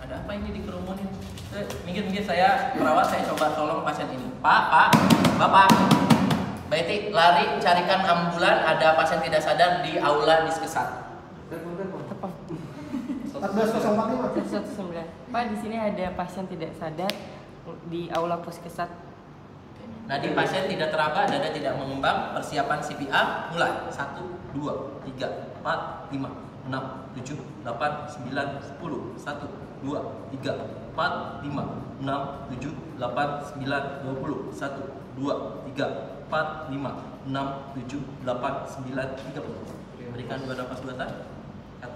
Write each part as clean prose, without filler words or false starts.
Ada apa ini dikerumunin? Minggir, saya perawat, saya coba tolong pasien ini. Pak, Bapak. Mbak Iti, lari carikan ambulan, ada pasien tidak sadar di aula Diskesat. 14.045. Pak, di sini ada pasien tidak sadar di aula Puskesat. Nadi pasien tidak teraba, dada tidak mengembang, persiapan CPR mulai. 1, 2, 3, 4, 5, 6, 7, 8, 9, 10. 1, 2, 3, 4, 5, 6, 7, 8, 9, 20. 1, 2, 3, 4, 5, 6, 7, 8, 9, 30. Berikan 2 napas buatan. 1,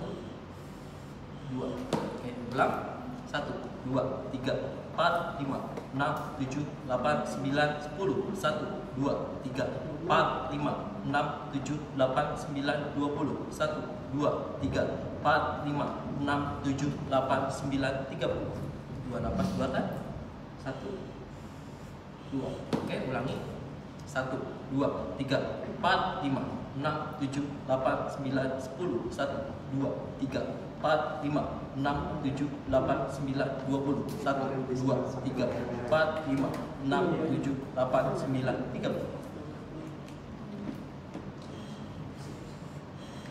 2. Oke, ulang. 1, 2, 3, 4, 5, 6, 7, 8, 9, 10. 1, 2, 3, 4, 5, 6, 7, 8, 9, 20. 1, 2, 3, 4, 5, 6, 7, 8, 9, 30. 2 napas buatan. 1, 2. Oke, ulangi. 1, 2, 3, 4, 5, 6, 7, 8, 9, 10. 1, 2, 3, 4, 5, 6, 7, 8, 9, 20. 1, 2, 3, 4, 5, 6, 7, 8, 9, 30.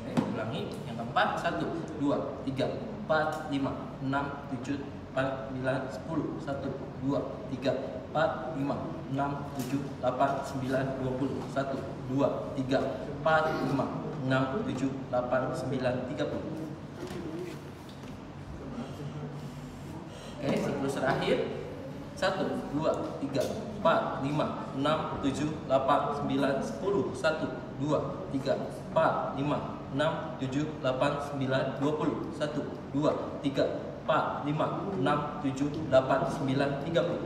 Oke, ulangi. Yang keempat. 1, 2, 3, 4, 5, 6, 7, 8, 9, 10. 1, 2, 3, 4, 5, 6, 7, 8, 9, 20. 1, 2, 3, 4, 5, 6, 7, 8, 9, 30. Oke, siklus terakhir. 1, 2, 3, 4, 5, 6, 7, 8, 9, 10. 1, 2, 3, 4, 5, 6, 7, 8, 9, 20. 1, 2, 3, 4, 5, 6, 7, 8, 9, 30.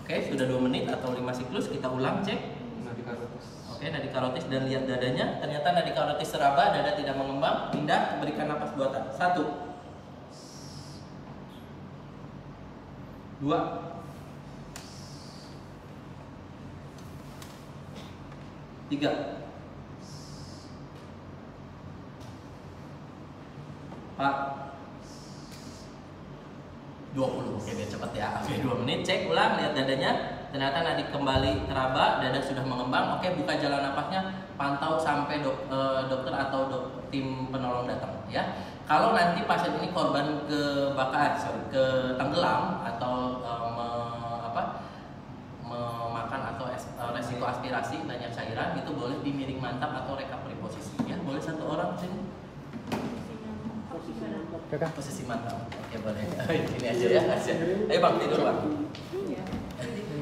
Oke, sudah 2 menit atau 5 siklus, kita ulang cek. Oke, nadi karotis dan lihat dadanya. Ternyata nadi karotis seraba, dada tidak mengembang. Pindah, berikan napas buatan. 1, 2, 3, 4, 20. Oke, biar cepat ya. Oke, 2 menit. Cek ulang, lihat dadanya. Ternyata nadi kembali teraba, dada sudah mengembang. Oke, buka jalan napasnya, pantau sampai dokter atau tim penolong datang ya. Kalau nanti pasien ini korban ke tenggelam atau memakan atau resiko aspirasi banyak cairan, itu boleh dimiring mantap atau recovery posisi ya. Boleh 1 orang sini. Posisi mantap. Oke, boleh. Ini aja ya. Ayo Bang, tidur Bang.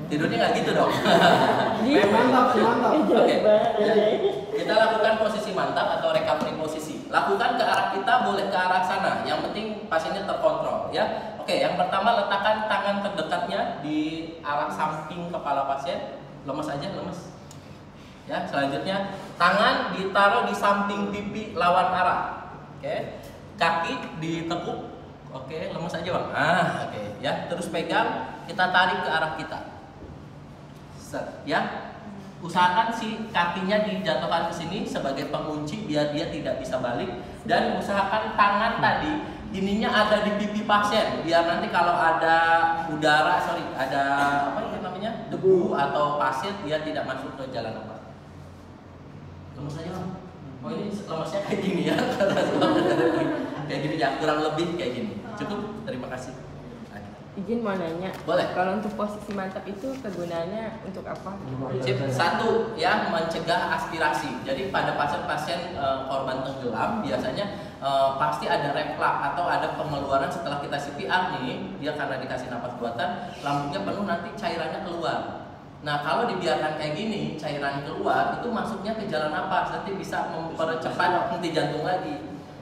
Tidurnya nggak gitu dong. Mantap. Oke. Kita lakukan posisi mantap atau recovery posisi. Lakukan ke arah kita, boleh ke arah sana. Yang penting pasiennya terkontrol ya. Oke, yang pertama letakkan tangan terdekatnya di arah samping kepala pasien. Lemes aja, lemes. Ya, selanjutnya tangan ditaruh di samping pipi lawan arah. Oke. Kaki ditekuk. Oke, lemes aja Bang. Oke ya. Terus pegang, kita tarik ke arah kita. Ya, usahakan si kakinya dijatuhkan ke sini sebagai pengunci biar dia tidak bisa balik, dan usahakan tangan tadi ininya ada di pipi pasien biar nanti kalau ada ada debu atau pasir dia tidak masuk ke jalan nafas. Lemes aja Bang. Oh ini lemesnya kayak gini ya. Kayak gini ya, kurang lebih kayak gini. Cukup, terima kasih. Izin mau nanya. Boleh. Kalau untuk posisi mantap itu kegunaannya untuk apa? Sip. 1 ya, mencegah aspirasi. Jadi pada pasien-pasien korban tenggelam biasanya pasti ada reflux atau ada pengeluaran setelah kita CPR nih. Dia karena dikasih napas buatan, lambungnya penuh, nanti cairannya keluar. Nah, kalau dibiarkan kayak gini, cairan keluar itu masuknya ke jalan napas, nanti bisa mempercepat henti jantung lagi.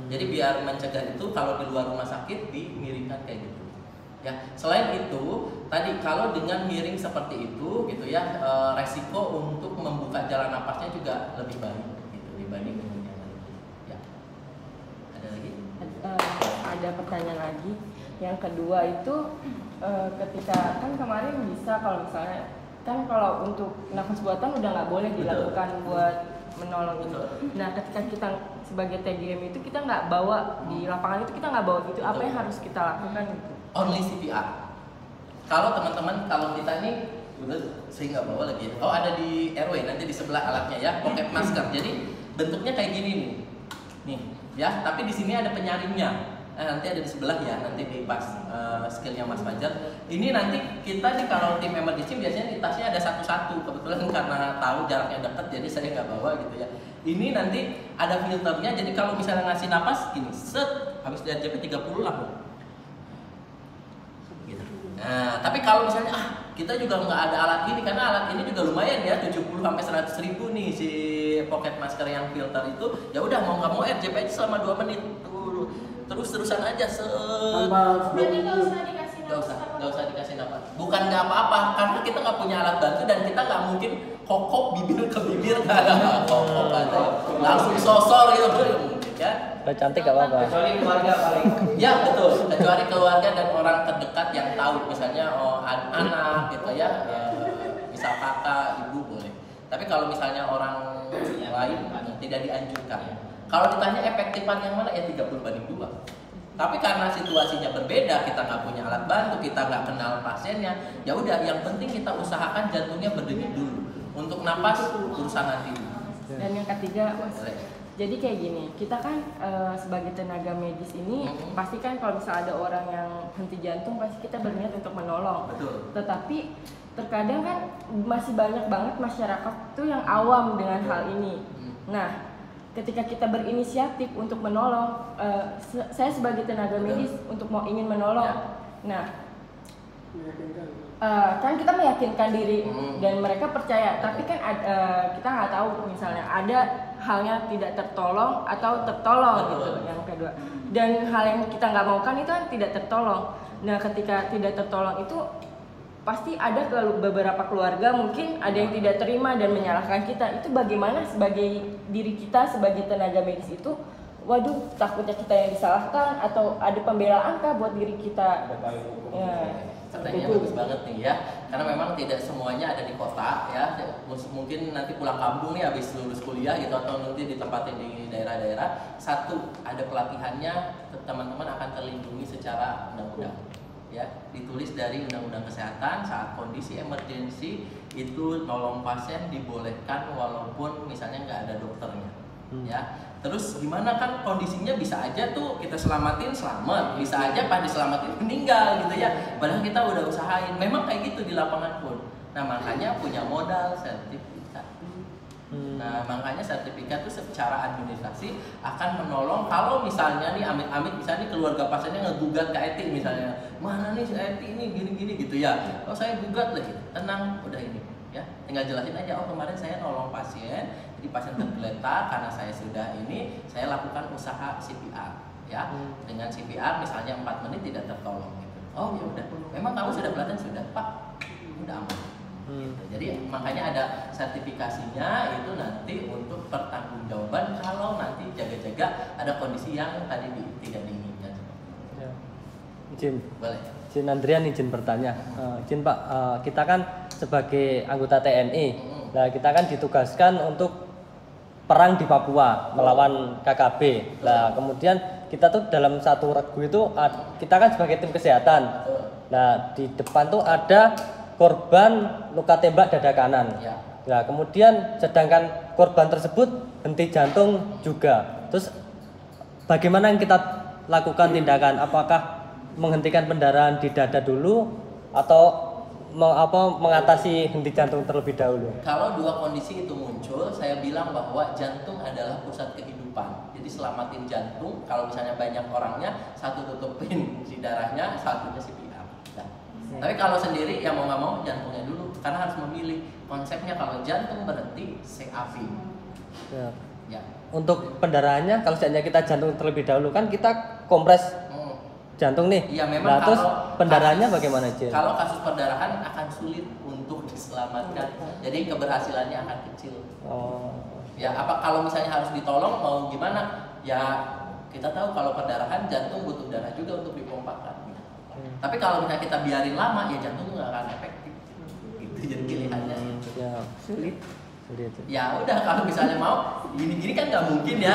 Jadi biar mencegah itu, kalau di luar rumah sakit dimiringkan kayak gitu. Ya, selain itu tadi kalau dengan miring seperti itu gitu ya, resiko untuk membuka jalan napasnya juga lebih baik gitu dibanding dengan yang lain. Ya. Ada lagi? Ada pertanyaan lagi. Yang kedua itu ketika kan kemarin bisa kalau misalnya kan kalau untuk nafas buatan udah nggak boleh dilakukan buat menolong itu. Nah, ketika kita sebagai TGM itu kita nggak bawa di lapangan itu, kita nggak bawa gitu. Apa yang harus kita lakukan gitu? Only CPR. Kalau teman-teman, kalau kita nih saya nggak bawa lagi ya. Oh, ada di RW nanti di sebelah alatnya ya, pocket masker. Jadi bentuknya kayak gini nih ya, tapi di sini ada penyaringnya. Nanti ada di sebelah ya, nanti di pas skillnya Mas Fajar. Ini nanti kita nih kalau tim emergency biasanya di tasnya ada satu-satu. Kebetulan karena tahu jaraknya dekat, jadi saya nggak bawa gitu ya. Ini nanti ada filternya, jadi kalau misalnya ngasih napas gini, set, habis dari JP 30 lah. Gitu. Nah, tapi kalau misalnya kita juga nggak ada alat ini, karena alat ini juga lumayan ya, 70 sampai 100 ribu nih si pocket masker yang filter itu. Ya udah mau nggak mau RJP aja selama 2 menit. Terus-terusan aja Berarti nggak usah dikasih napas. nggak usah dikasih napas. Bukan nggak apa-apa, karena kita nggak punya alat bantu dan kita nggak mungkin kokok bibir ke bibir, nggak ada kokok aja langsung sosor gitu mungkin ya. Udah cantik gak apa-apa. Kecuali keluarga paling. Ya betul, kecuali keluarga dan orang terdekat yang tahu, misalnya anak gitu ya, misal kakak, ibu boleh. Tapi kalau misalnya orang lain tidak dianjurkan. Kalau ditanya efektifan yang mana ya 30/2. Tapi karena situasinya berbeda, kita nggak punya alat bantu, kita nggak kenal pasiennya, ya udah yang penting kita usahakan jantungnya berdenyut dulu. Untuk napas urusan nanti. Dan yang ketiga, Mas, jadi kayak gini, kita kan sebagai tenaga medis ini pasti kan kalau misalnya ada orang yang henti jantung pasti kita berniat untuk menolong. Betul. Tetapi terkadang kan masih banyak banget masyarakat tuh yang awam dengan hal ini. Nah, ketika kita berinisiatif untuk menolong, saya sebagai tenaga medis untuk ingin menolong. Nah, kan kita meyakinkan diri dan mereka percaya, tapi kan kita nggak tahu misalnya ada halnya tidak tertolong atau tertolong gitu yang kedua. Dan hal yang kita nggak maukan itu kan tidak tertolong. Nah, ketika tidak tertolong itu pasti ada beberapa keluarga mungkin ada yang tidak terima dan menyalahkan kita. Itu bagaimana sebagai diri kita sebagai tenaga medis itu, waduh takutnya kita yang disalahkan atau ada pembelaan kah buat diri kita? Ya. Pertanyaannya bagus banget nih ya, karena memang tidak semuanya ada di kota ya. Mungkin nanti pulang kampung nih habis lulus kuliah gitu, atau nanti ditempatin di daerah-daerah. Satu, ada pelatihannya, teman-teman akan terlindungi secara undang-undang. Ya, ditulis dari Undang-Undang Kesehatan saat kondisi emergensi itu nolong pasien dibolehkan walaupun misalnya nggak ada dokternya. Ya, terus gimana kan kondisinya bisa aja tuh kita selamatin selamat, bisa aja pas diselamatin meninggal gitu ya. Padahal kita udah usahain. Memang kayak gitu di lapangan pun. Nah makanya punya modal sertifikat. Nah makanya sertifikat itu secara administrasi akan menolong kalau misalnya nih amit-amit misalnya keluarga pasiennya ngegugat ke etik misalnya, mana nih si etik ini gini-gini gitu ya. Oh saya gugat lagi, tenang udah ini ya, tinggal jelasin aja, oh kemarin saya nolong pasien, jadi pasien tergeletak karena saya sudah ini, saya lakukan usaha CPR ya. Dengan CPR misalnya 4 menit tidak tertolong gitu. Oh ya udah, memang kamu sudah pelatihan sudah Pak, udah aman. Gitu. Jadi makanya ada sertifikasinya itu nanti untuk pertanggungjawaban kalau nanti jaga-jaga ada kondisi yang tadi tidak diinginkan. Ya. Izin. Boleh. Izin Andrian izin bertanya. Izin Pak, kita kan sebagai anggota TNI, nah kita kan ditugaskan untuk perang di Papua melawan KKB. Nah kemudian kita tuh dalam satu regu itu kita kan sebagai tim kesehatan. Nah di depan tuh ada korban luka tembak dada kanan. Ya. Nah kemudian sedangkan korban tersebut henti jantung juga. Terus bagaimana yang kita lakukan tindakan? Apakah menghentikan pendarahan di dada dulu atau mengatasi henti jantung terlebih dahulu? Kalau dua kondisi itu muncul, saya bilang bahwa jantung adalah pusat kehidupan. Jadi selamatin jantung. Kalau misalnya banyak orangnya, satu tutupin si darahnya, satunya CPR. Nah. Tapi kalau sendiri ya mau nggak mau jantungnya dulu, karena harus memilih. Konsepnya kalau jantung berhenti, CAV. Ya. Untuk pendarahannya, kalau seandainya kita jantung terlebih dahulu kan kita kompres jantung nih. Iya memang. Nah, terus pendarahannya bagaimana aja? Kalau kasus perdarahan akan sulit untuk diselamatkan, jadi keberhasilannya akan kecil. Oh. Ya apa kalau misalnya harus ditolong mau gimana? Ya kita tahu kalau perdarahan jantung butuh darah juga untuk dipompakan. Tapi kalau misalnya kita biarin lama ya jantung nggak akan efektif. Gitu jadi pilihannya. Ya. Sulit. Ya udah, kalau misalnya mau gini-gini kan nggak mungkin ya.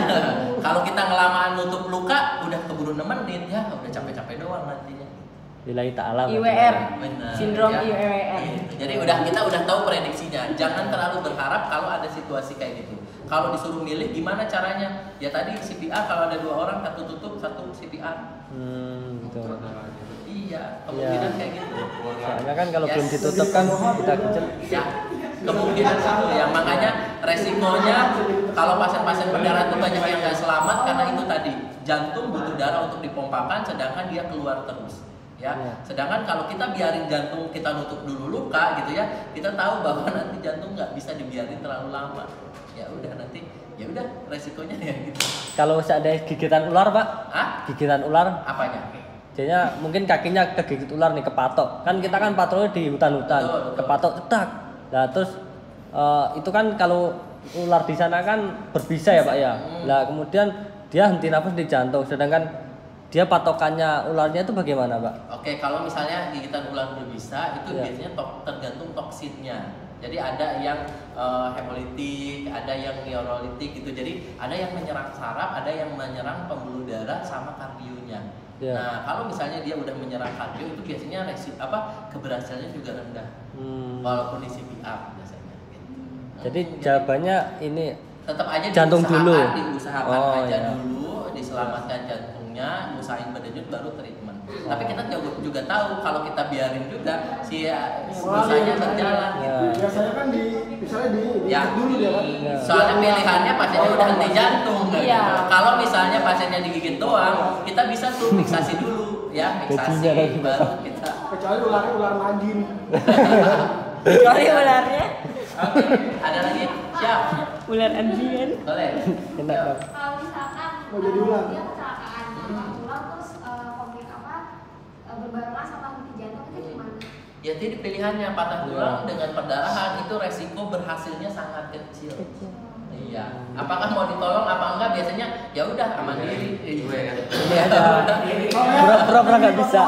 Kalau kita ngelamaan nutup luka, udah keburu nemenin ya, udah capek-capek doang nantinya. Lillahi ta'ala. IWR, Benar, sindrom ya. IWR. Jadi kita udah tahu prediksinya. Jangan terlalu berharap kalau ada situasi kayak gitu. Kalau disuruh milih gimana caranya? Ya tadi CPR, kalau ada 2 orang, satu tutup, satu CPR. Betul. Iya, kemungkinan kayak gitu. Soalnya kan kalau belum ditutup kan kita kecil. Ya, kemungkinan itu ya, makanya resikonya kalau pasien-pasien berdarah itu banyak yang nggak selamat karena itu tadi, jantung butuh darah untuk dipompakan sedangkan dia keluar terus. Ya, sedangkan kalau kita biarin jantung kita nutup dulu luka gitu ya, kita tahu bahwa nanti jantung nggak bisa dibiarin terlalu lama. Ya udah nanti, ya udah resikonya ya gitu. Kalau seandainya gigitan ular, Pak? Gigitan ular? Apanya? Jadinya mungkin kakinya kegigit ular nih, kepatok. Kan kita kan patroli di hutan-hutan, Betul. kepatok cetak. Nah terus itu kan kalau ular di sana kan berbisa ya Pak ya. Nah kemudian dia henti nafas di jantung, sedangkan dia patokannya ularnya itu bagaimana Pak? Oke, kalau misalnya gigitan ular berbisa itu biasanya tergantung toksinnya. Jadi ada yang hemolitik, ada yang neurolitik gitu. Jadi ada yang menyerang saraf, ada yang menyerang pembuluh darah sama kardionya. Nah, kalau misalnya dia udah menyerang kardio itu biasanya keberhasilannya juga rendah. Walaupun di CPR biasanya gitu. Jadi jawabannya ini tetap aja jantung dulu. Diusahakan aja dulu, diselamatkan jantungnya, usahain berdenyut baru treatment. Tapi kita juga tahu kalau kita biarin juga si usahanya berjalan gitu. Biasanya kan misalnya dulu ya kan. Soalnya pilihannya pasiennya udah henti jantung gitu. Kalau misalnya pasiennya digigit doang, kita bisa tuh fiksasi dulu ya, fiksasi baru kita. Kecuali ularnya ular Nadine. Kecuali ularnya Oke, ada lagi? Siap. ular Adrian. Boleh. Enak, Bang. Kalau misalkan Mau jadi ular. dia kecelakaan ular terus berbarengan sama henti jantung itu gimana? Ya jadi pilihannya patah tulang dengan perdarahan itu resiko berhasilnya sangat kecil. Iya. Apakah mau ditolong apa enggak? Biasanya ya udah mandiri. Ini ada pura-pura nggak bisa.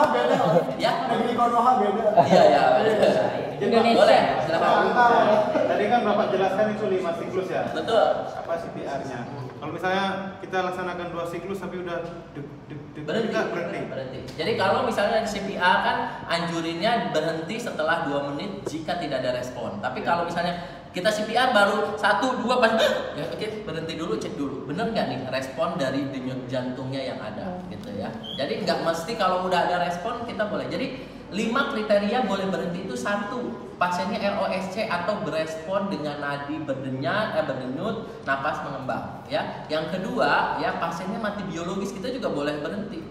Ya. Negeri Konoha beda. Iya ya. Indonesia. Boleh. Silakan. Tadi kan Bapak jelaskan itu 5 siklus ya. Betul. Apa CPR-nya? Kalau misalnya kita laksanakan 2 siklus tapi udah Berhenti. Jadi kalau misalnya di CPR kan anjurinnya berhenti setelah 2 menit jika tidak ada respon. Tapi kalau misalnya kita CPR baru 1, 2 pas ya oke, berhenti dulu, cek dulu. Bener nggak nih respon dari denyut jantungnya yang ada gitu ya. Jadi nggak mesti kalau udah ada respon kita boleh. Jadi 5 kriteria boleh berhenti itu 1, pasiennya ROSC atau berespon dengan nadi berdenyut, napas mengembang ya. Yang kedua ya pasiennya mati biologis, kita juga boleh berhenti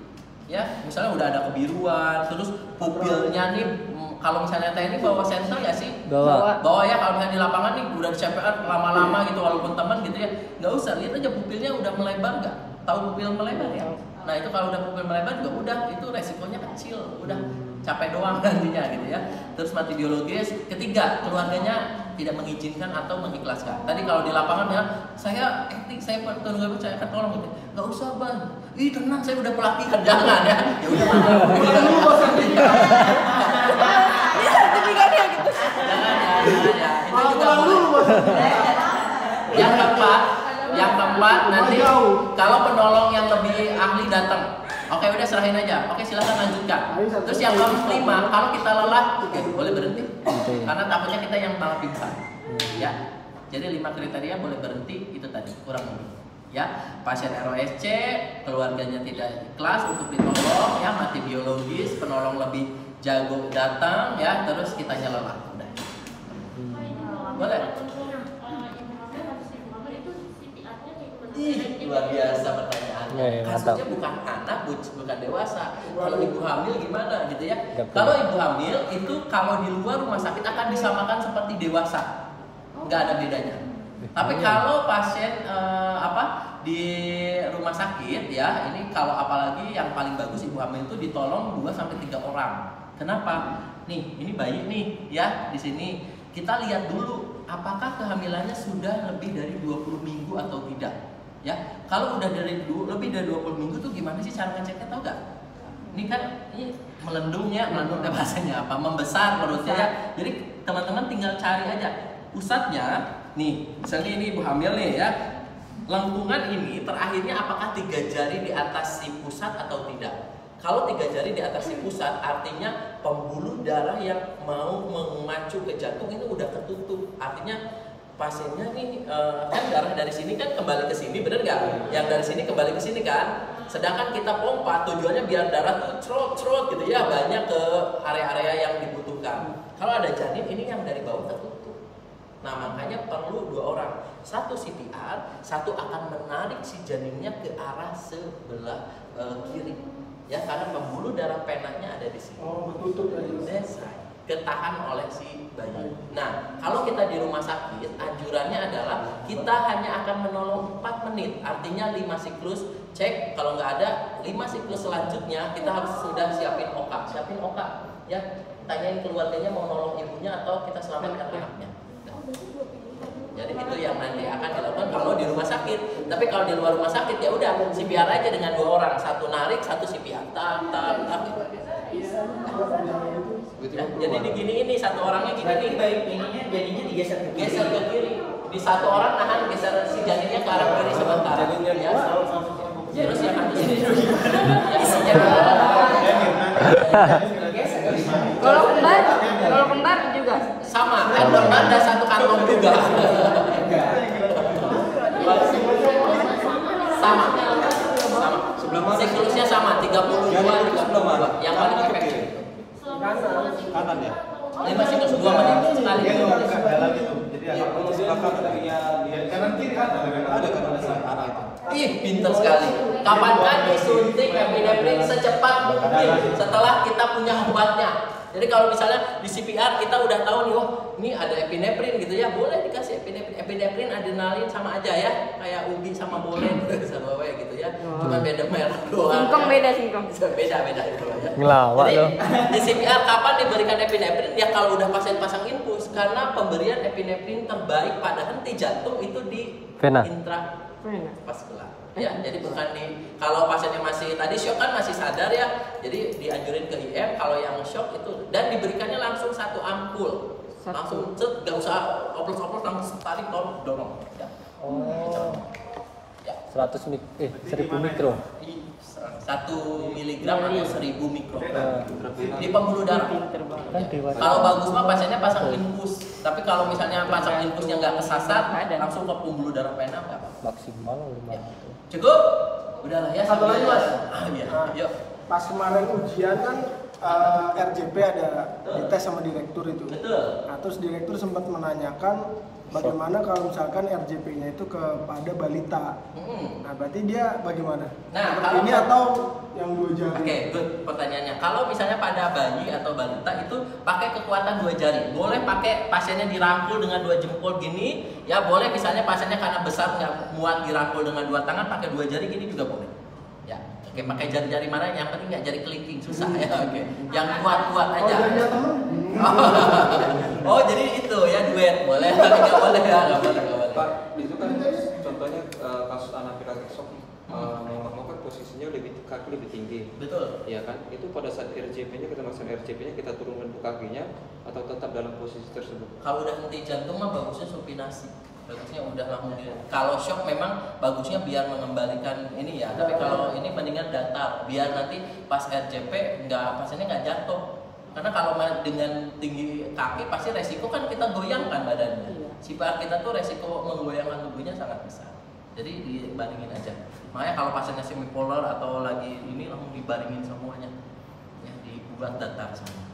ya. Misalnya udah ada kebiruan, terus pupilnya nih kalau misalnya TNI bawa sensor ya sih? Bawa ya. Kalau misalnya di lapangan nih udah di CPR lama-lama gitu walaupun teman gitu ya, nggak usah, lihat aja pupilnya udah melebar nggak? Tahu pupil melebar ya? Nah itu kalau udah pupil melebar juga udah, itu resikonya kecil, udah capek doang nantinya gitu ya. Terus mati biologis. Ketiga, keluarganya tidak mengizinkan atau mengikhlaskan. Tadi kalau di lapangan ya, saya etik, saya penugasan, saya akan tolong gitu. Nggak usah bang, ih tenang saya udah pelatihan, jangan ya. Ya udah Ini sertifikatnya gitu. Jangan ya. Itu juga boleh. Yang keempat nanti kalau penolong yang lebih ahli datang. Oke udah serahin aja. Oke silakan lanjutkan. Terus yang kelima, kalau kita lelah, oke boleh berhenti. Karena takutnya kita yang malah pingsan. Ya. Jadi 5 kriteria boleh berhenti itu tadi kurang lebih. Ya, pasien ROSC, keluarganya tidak ikhlas untuk ditolong, ya mati biologis, penolong lebih jago datang, ya terus kitanya lelah. Udah. Boleh. Luar biasa pertanyaannya. Kasusnya bukan anak, bukan dewasa. Kalau ibu hamil gimana gitu ya? Kalau ibu hamil itu kalau di luar rumah sakit akan disamakan seperti dewasa, nggak ada bedanya. Tapi kalau pasien di rumah sakit ya, ini kalau apalagi yang paling bagus ibu hamil itu ditolong 2-3 orang. Kenapa? Nih, ini bayi nih ya di sini. Kita lihat dulu apakah kehamilannya sudah lebih dari 20 minggu atau tidak. Ya, kalau udah lebih dari 20 minggu tuh gimana sih cara ngeceknya, tahu gak? Ini kan melendung bahasanya apa? Membesar perutnya ya. Jadi teman-teman tinggal cari aja. Pusatnya nih, misalnya ini ibu hamil nih ya. Lengkungan ini terakhirnya apakah 3 jari di atas si pusat atau tidak? Kalau 3 jari di atas si pusat artinya pembuluh darah yang mau mengacu ke jantung itu udah ketutup. Artinya pasiennya nih kan darah dari sini kan kembali ke sini, bener nggak? Yang dari sini kembali ke sini kan. Sedangkan kita pompa tujuannya biar darah tuh cerot gitu ya, banyak ke area-area yang dibutuhkan. Kalau ada janin ini yang dari bawah tertutup. Nah makanya perlu 2 orang, satu CPR, satu akan menarik si janinnya ke arah sebelah kiri, ya karena pembuluh darah penanya ada di sini. Oh, betutup tadi. Ketahan oleh si bayi. Nah kalau kita di rumah sakit, anjurannya adalah kita hanya akan menolong 4 menit, artinya 5 siklus cek. Kalau nggak ada 5 siklus selanjutnya kita harus sudah siapin oka, ya tanyain keluarganya mau nolong ibunya atau kita selamatkan anaknya. Jadi itu yang nanti akan dilakukan kalau di rumah sakit. Tapi kalau di luar rumah sakit ya udah CPR aja dengan 2 orang, satu narik, satu CPR. Gitu. Ya, jadi digini ini satu orangnya gini nih. Baik ininya jadinya digeser ke kiri. Di satu orang nahan geser si janinnya ke arah kiri sebentar. Ya. Terus yang satu sini. Ya, si janin. Kalau kembar juga Sama, kantong ada satu kantong juga. Sama. Siklusnya sama, 32. Yang paling efektif. Kanan ya. 5 siklus 2 menit sekali. Jalan itu. Jadi kanan kiri kan ada kan arah itu. Ih, pinter sekali. Kapankah disuntik epinefrin secepat mungkin setelah kita punya obatnya? Jadi kalau misalnya di CPR kita udah tahu nih, oh ini ada epinefrin gitu ya, boleh dikasih epinefrin adrenalin sama aja ya, kayak ubi sama bolen sama gitu ya, cuma beda merek doang. singkong beda singkong. Beda gitu ya. Ngelawak Jadi, loh. di CPR kapan diberikan epinefrin? Ya kalau udah pasien pasang infus, karena pemberian epinefrin terbaik pada henti jantung itu di Vena. intravaskular. Ya, jadi bukan di kalau pasiennya masih tadi shock kan masih sadar ya, jadi dianjurin ke IM. Kalau yang shock itu dan diberikannya langsung 1 ampul, langsung cet, gak usah oplos langsung tarik dorong. Ya. Oh. Ya. 1000 mikro. 1 miligram atau 1000 mikro di pembuluh darah. Kan dewasa. Kalau bagus mah pasiennya pasang infus, tapi kalau misalnya pasang infusnya nggak kesasar, langsung ke pembuluh darah pena nggak apa-apa. Maksimal 5. Ya. Cukup? Udahlah ya. Satu lagi, Mas. Iya. Yuk. Pas kemarin ujian kan RJP ada dites sama direktur itu. Betul. Nah, terus direktur sempat menanyakan bagaimana kalau misalkan RJP-nya itu kepada balita. Nah, berarti dia bagaimana? Nah, Seperti kalau- ini atau yang 2 jari? Oke, good pertanyaannya. Kalau misalnya pada bayi atau balita itu pakai kekuatan 2 jari. Boleh pakai pasiennya dirangkul dengan 2 jempol gini, ya boleh misalnya pasiennya karena besar nggak muat dirangkul dengan 2 tangan, pakai 2 jari gini juga boleh. Ya, oke pakai jari-jari mana? Yang penting nggak jari kelingking, susah ya. Oke, yang kuat-kuat aja. Oh, jadinya temen? Oh, jadi itu ya duet boleh, tapi nggak boleh ya, nggak boleh. Pak, itu kan contohnya kasus anafilaksi shock nih. Mau kan posisinya kaki lebih tinggi. Betul. Iya kan? Itu pada saat RJP-nya kita laksanakan RJP-nya kita turunkan ke kakinya atau tetap dalam posisi tersebut. Kalau udah henti jantung mah bagusnya supinasi. Bagusnya udah langsung di. Kalau shock memang bagusnya biar mengembalikan ini ya. Tapi kalau ini mendingan datar biar nanti pas RJP pasiennya nggak jatuh. Karena kalau dengan tinggi kaki pasti resiko kan kita goyangkan badannya. CPR kita tuh resiko menggoyangkan tubuhnya sangat besar. Jadi dibandingin aja. Makanya kalau pasiennya semipolar atau lagi ini langsung dibandingin semuanya. Ya dibuat datar semua.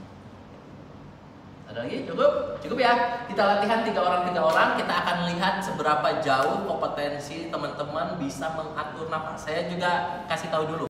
Ada lagi? Cukup ya. Kita latihan 3 orang. Kita akan lihat seberapa jauh kompetensi teman-teman bisa mengatur nafas. Saya juga kasih tahu dulu.